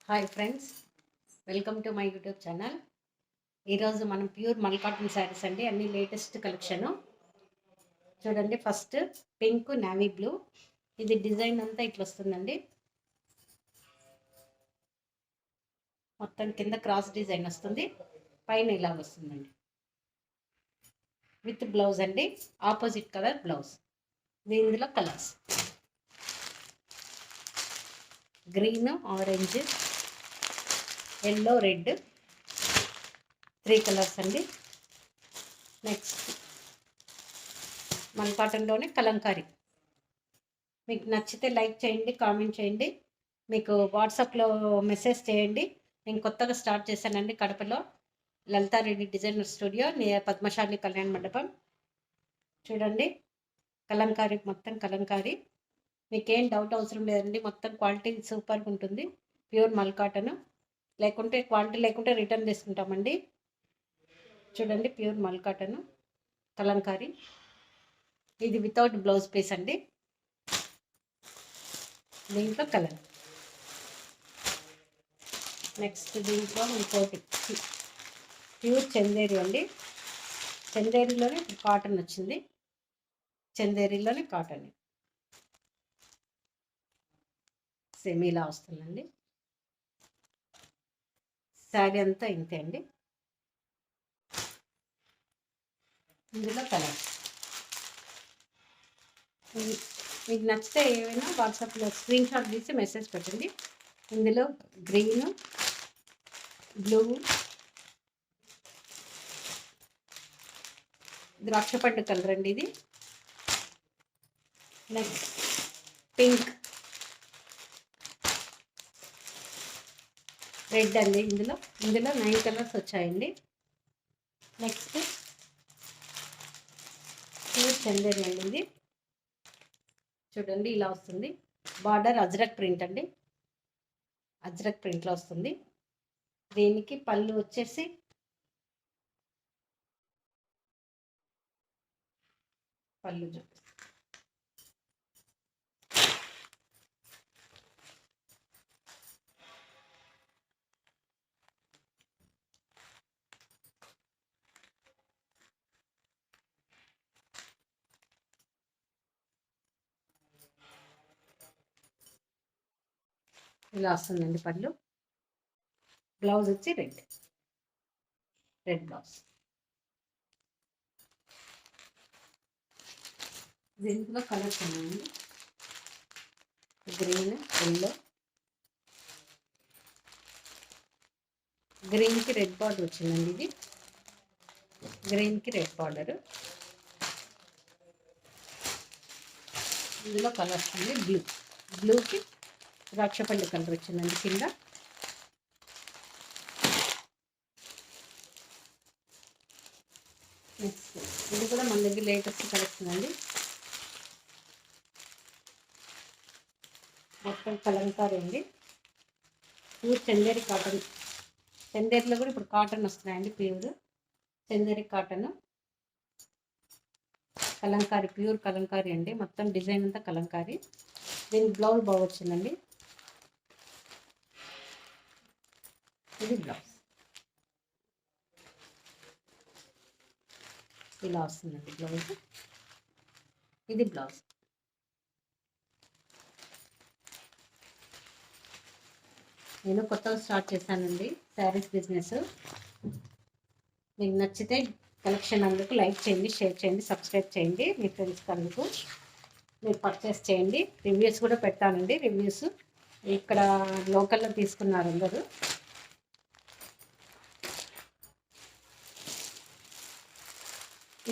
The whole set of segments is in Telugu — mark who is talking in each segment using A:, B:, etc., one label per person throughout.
A: Hi friends, welcome to my YouTube channel. ఈరోజు మనం ప్యూర్ మల్ కాటన్ శారీస్ అండి, అన్ని లేటెస్ట్ కలెక్షను. చూడండి, ఫస్ట్ పింక్ నావీ బ్లూ. ఇది డిజైన్ అంతా ఇట్లా వస్తుందండి. మొత్తం కింద క్రాస్ డిజైన్ వస్తుంది, పైన ఇలా వస్తుందండి. విత్ బ్లౌజ్ అండి, ఆపోజిట్ కలర్ బ్లౌజ్. ఇందులో colours green, orange, yellow, red, 3 colours అండి. నెక్స్ట్ మల్ కాటన్లోనే కలంకారీ. మీకు నచ్చితే లైక్ చేయండి, కామెంట్ చేయండి. మీకు వాట్సాప్లో మెసేజ్ చేయండి. నేను కొత్తగా స్టార్ట్ చేశానండి కడపలో, Lalitha Reddy designer studio near Padmashali కళ్యాణ మండపం. చూడండి, కలంకారీ, మొత్తం కలంకారీ. మీకేం డౌట్ అవసరం లేదండి, మొత్తం క్వాలిటీ సూపర్గా ఉంటుంది. ప్యూర్ మల్ కాటన్. లేకుంటే క్వాలిటీ లేకుంటే రిటర్న్ తీసుకుంటామండి. చూడండి, ప్యూర్ మల్ కాటన్ కలంకారీ. ఇది వితౌట్ బ్లౌజ్ పీస్ అండి. దీంట్లో కలర్. నెక్స్ట్ దీంట్లో ఇంకోటి ప్యూర్ చందేరి అండి. చందేరిలోనే కాటన్ వచ్చింది. చందేరిలోనే కాటన్ సేమ్ ఇలా వస్తుందండి. శారీ అంతా ఇంతే అండి. ఇందులో కలర్ మీకు నచ్చితే ఏమైనా వాట్సాప్లో స్క్రీన్ షాట్ తీసి మెసేజ్ పెట్టండి. ఇందులో గ్రీన్, బ్లూ, ద్రాక్షపండు కలర్ అండి ఇది. నెక్స్ట్ పింక్, రెడ్ అండి. ఇందులో 9 కలర్స్ వచ్చాయండి. నెక్స్ట్ ప్యూర్ చందేరి అండి ఇది. చూడండి, ఇలా వస్తుంది. బార్డర్ అజ్రక్ ప్రింట్ అండి, అజ్రక్ ప్రింట్లో వస్తుంది. దీనికి పళ్ళు వచ్చేసి పళ్ళు చూపిస్తాను. ఇలా వస్తుందండి పళ్ళు. బ్లౌజ్ వచ్చి రెడ్ బ్లౌజ్. దీంట్లో కలర్స్ ఉన్నాయండి. గ్రీన్, ఎల్లో, గ్రీన్కి రెడ్ బార్డర్ వచ్చిందండి. ఇది గ్రీన్కి రెడ్ బార్డర్. ఇందులో కలర్స్ అండి. బ్లూకి ద్రాక్షపల్లి కలర్ వచ్చిందండి కింద. నెక్స్ట్ ఇది కూడా మన దగ్గర లేటెస్ట్ కలెక్షన్ అండి. మొత్తం కలంకారీ అండి. Pure Chanderi cotton. చందేరిలో కూడా ఇప్పుడు కాటన్ వస్తున్నాయండి. Pure Chanderi cotton Kalamkari, pure Kalamkari అండి. మొత్తం డిజైన్ అంతా కలంకారీ. దీని బ్లౌజ్ బాగా వచ్చిందండి. ఇది బ్లౌజ్ ఇలా వస్తుందండి. బ్లౌజ్ ఇది బ్లౌజ్. నేను కొత్తగా స్టార్ట్ చేశానండి శారీస్ బిజినెస్. మీకు నచ్చితే కలెక్షన్ అందుకు లైక్ చేయండి, షేర్ చేయండి, సబ్స్క్రైబ్ చేయండి. మీ ఫ్రెండ్స్కి అందుకు మీరు పర్చేస్ చేయండి. రివ్యూస్ కూడా పెట్టానండి. రివ్యూస్ ఇక్కడ లోకల్లో తీసుకున్నారు అందరూ.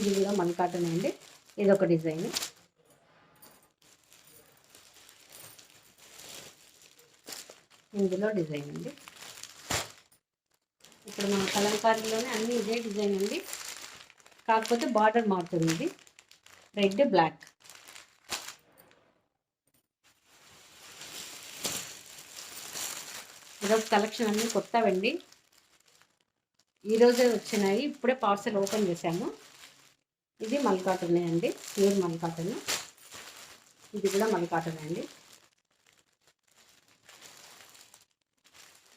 A: ఇది కూడా మల్ కాటన్ అండి. ఇది ఒక డిజైన్. ఇందులో డిజైన్ అండి. ఇప్పుడు మన కలంకారీలోనే అన్నీ ఇదే డిజైన్ అండి, కాకపోతే బార్డర్ మారుతుంది. ఇది రెడ్, బ్లాక్. ఈరోజు కలెక్షన్ అన్నీ కొత్తవండి, ఈరోజే వచ్చినాయి. ఇప్పుడే పార్సల్ ఓపెన్ చేశాము. ఇది మల్ కాటన్ అండి, ప్యూర్ మల్ కాటన్. ఇది కూడా మల్ కాటన్ అండి.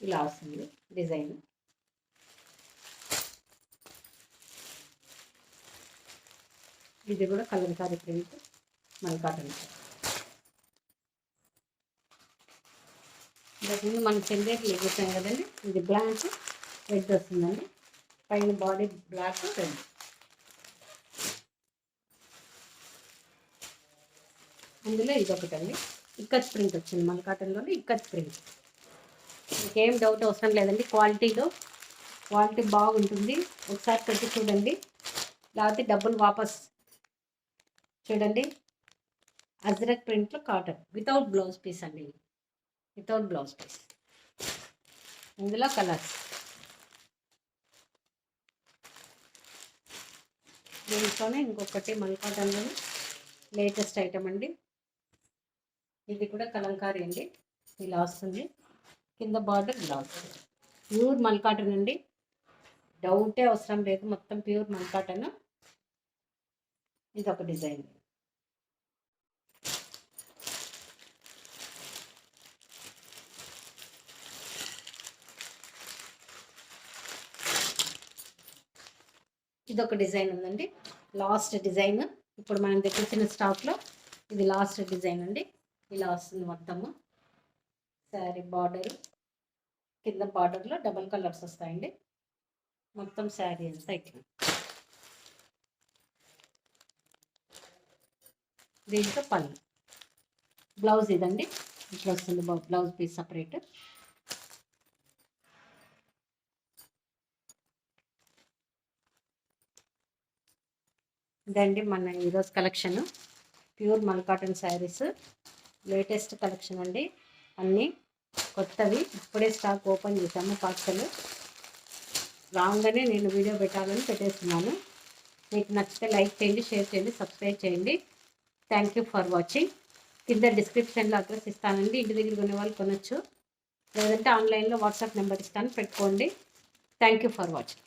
A: ఇలా వస్తుంది డిజైన్. ఇది కూడా కలంకారీ ప్రింట్ మల్కాటన్. ఇంతకుముందు మనం చందేకి చూసాం కదండి, ఇది బ్లాక్ రెడ్ వస్తుందండి, పైన బాడీ బ్లాక్ రెడ్. అందులో ఇదొకటండి ఇక్కత్ ప్రింట్ వచ్చింది, మల్కాటన్లోనే ఇక్కత్ ప్రింట్. ఇంకేం డౌట్ అవసరం లేదండి, క్వాలిటీ బాగుంటుంది. ఒకసారి పెట్టి చూడండి, లేకపోతే డబ్బులు వాపస్. చూడండి, అజ్రక్ ప్రింట్లో కాటన్ వితౌట్ బ్లౌజ్ పీస్ అండి, వితౌట్ బ్లౌజ్ పీస్. ఇందులో కలర్స్. దీంట్లోనే ఇంకొకటి మల్కాటన్లోనే లేటెస్ట్ ఐటమ్ అండి, ఇది కూడా కలంకారీ అండి. ఇలా వస్తుంది, కింద బార్డర్ ఇలా వస్తుంది. ప్యూర్ మల్కాటన్ అండి, డౌటే అవసరం లేదు, మొత్తం ప్యూర్ మల్కాటన్. ఇది ఒక డిజైన్. ఇదొక డిజైన్ ఉందండి, లాస్ట్ డిజైన్. ఇప్పుడు మనం తెప్పించిన స్టాక్లో ఇది లాస్ట్ డిజైన్ అండి. ఇలా వస్తుంది మొత్తము శారీ బార్డరు, కింద బార్డర్లో డబల్ కలర్స్ వస్తాయండి. మొత్తం శారీ అంతా ఇట్లా. దీంట్లో పళ్ళు, బ్లౌజ్ ఇదండి, ఇట్లా వస్తుంది బ్లౌజ్ పీస్ సపరేట్. ఇదండి మన ఈరోజు collection, pure mulcotton saris, latest collection అండి, అన్నీ కొత్తవి. ఇప్పుడే స్టాక్ ఓపెన్ చేశాము, పార్సల్ రాగానే నేను వీడియో పెట్టాలని పెట్టేస్తున్నాను. మీకు నచ్చితే లైక్ చేయండి, షేర్ చేయండి, సబ్స్క్రైబ్ చేయండి. Thank you for watching. కింద డిస్క్రిప్షన్లో అడ్రస్ ఇస్తానండి, ఇంటి దగ్గర కొనే వాళ్ళు కొనొచ్చు, లేదంటే ఆన్లైన్లో వాట్సాప్ నెంబర్ ఇస్తాను, పెట్టుకోండి. Thank you for watching.